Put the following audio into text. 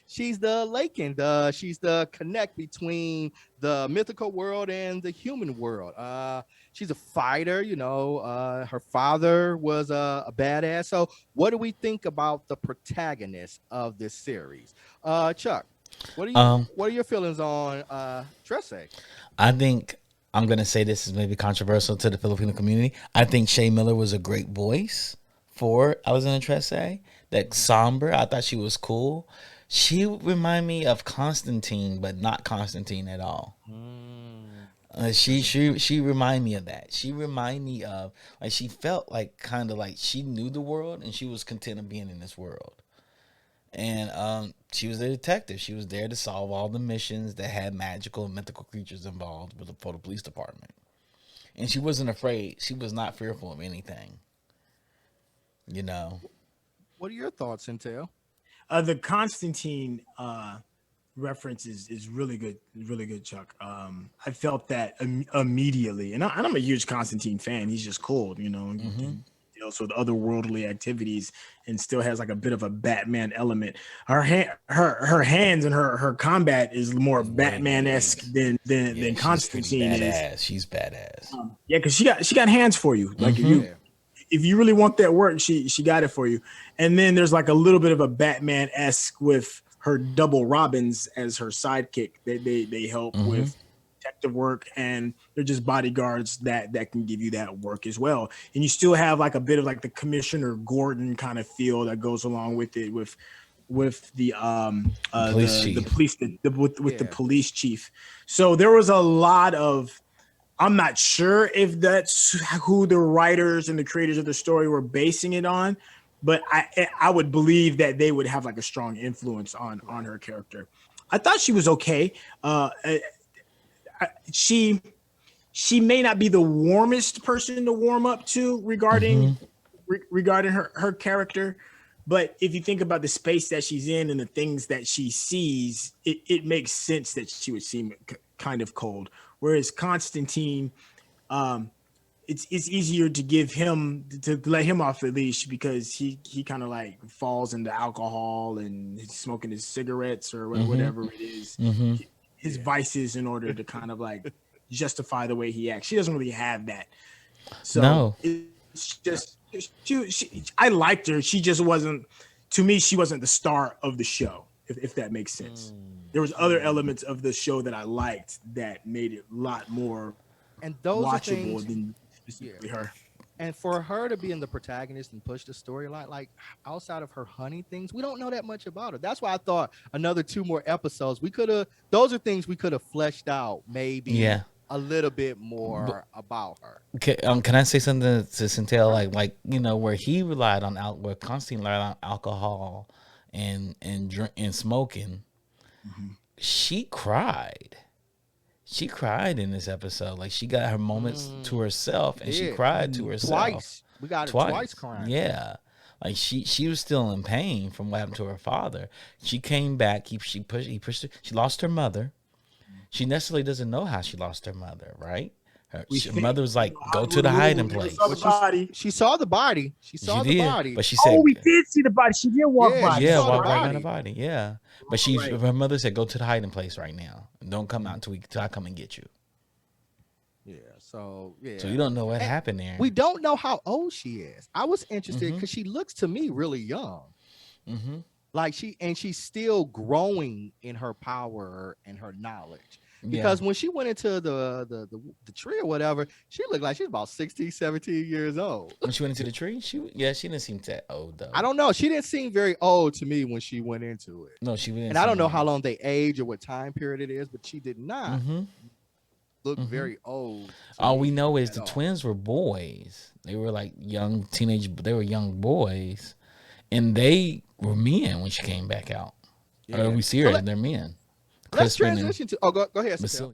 she's the Lakin, she's the connect between the mythical world and the human world. She's a fighter, her father was a badass. So what do we think about the protagonist of this series? Chuck, Um, what are your feelings on Trese? I think I'm gonna say this is maybe controversial to the Filipino community. I think Shay Miller was a great voice for Alexandra Trese. That somber, I thought she was cool. She remind me of Constantine, but not Constantine at all. She Interesting. she she remind me of that. She remind me of like she felt like kind of like she knew the world and she was content of being in this world. And she was a detective. She was there to solve all the missions that had magical and mythical creatures involved for the police department. And she wasn't afraid. She was not fearful of anything. You know. What are your thoughts, Intel? The Constantine reference is really good, Chuck. I felt that immediately, and I'm a huge Constantine fan. He's just cool, Mm-hmm. deals with otherworldly activities and still has like a bit of a Batman element. Her hands and her combat is more Batman esque Yeah, than she's pretty Constantine is. badass. She's badass. Yeah, because she got hands for you. Like Mm-hmm. if you really want that work, she got it for you. And then there's like a little bit of a Batman esque with her double Robins as her sidekick. They help Mm-hmm. with detective work, and they're just bodyguards that can give you that work as well. And you still have like a bit of like the Commissioner Gordon kind of feel that goes along with it with Police the chief. police with the Yeah. police chief. So there was a lot of, I'm not sure if that's who the writers and the creators of the story were basing it on, but I would believe that they would have like a strong influence on Right. her character. I thought she was okay. She she may not be the warmest person to warm up to Mm-hmm. regarding her character, but if you think about the space that she's in and the things that she sees, it makes sense that she would seem kind of cold. Whereas Constantine, um, it's easier to give him to let him off the leash because he kind of like falls into alcohol and he's smoking his cigarettes or Mm-hmm. whatever it is, Mm-hmm. his Yeah. vices in order to kind of like justify the way he acts. She doesn't really have that, so No. it's just I liked her. She just wasn't, to me. She wasn't the star of the show, if that makes sense. There was other Mm. elements of the show that I liked that made it a lot more And those are watchable things, than yeah. specifically her. And for her to be in the protagonist and push the storyline, like outside of her honey things, we don't know that much about her. That's why I thought another two more episodes, we could have, those are things we could have fleshed out maybe Yeah. a little bit But more about her. okay, can I say something to Centel? Sure. Like where he relied on where Constantine relied on alcohol and drink and smoking. Mhm. She cried. She cried in this episode. Like she got her moments to herself, She and she did. cried to herself Twice. We got her twice twice. crying. Yeah, like she was still in pain from what happened to her father. She came back. He pushed her. She lost her mother. She necessarily doesn't know how she lost her mother, right? We Her think mother was like, "Go to Hollywood the movie, we hiding never saw the But place." body. she saw the body. She She saw the did, body. but she Oh, said, we did see the body. She did walk Yeah, by. she "Yeah, saw the walk right by the body. body." Yeah, but Right. her mother said, "Go to the hiding place right now. Don't come out until I come and get you." Yeah. So So you yeah. don't know what And happened there. we don't know how old she is. I was interested Mm-hmm. because she looks to me really young. Mm-hmm. Like she's still growing in her power and her knowledge. Yeah. Because when she went into the tree or whatever, she looked like she's about 16, 17 years old. When she went into the tree, she didn't seem that old I though. don't know. She didn't seem very old to me when she went into it. No, she didn't And I seem don't know that how old. long they age or what time period it is, but she did not Mm-hmm. look Mm-hmm. very old to All we me know is at the all. twins were boys. They were like young teenage. They were young boys, and they were men when she came back out. Or Yeah. we see So her, they're men. let's Crispin and transition to. Oh, go ahead, Satel. Basilius.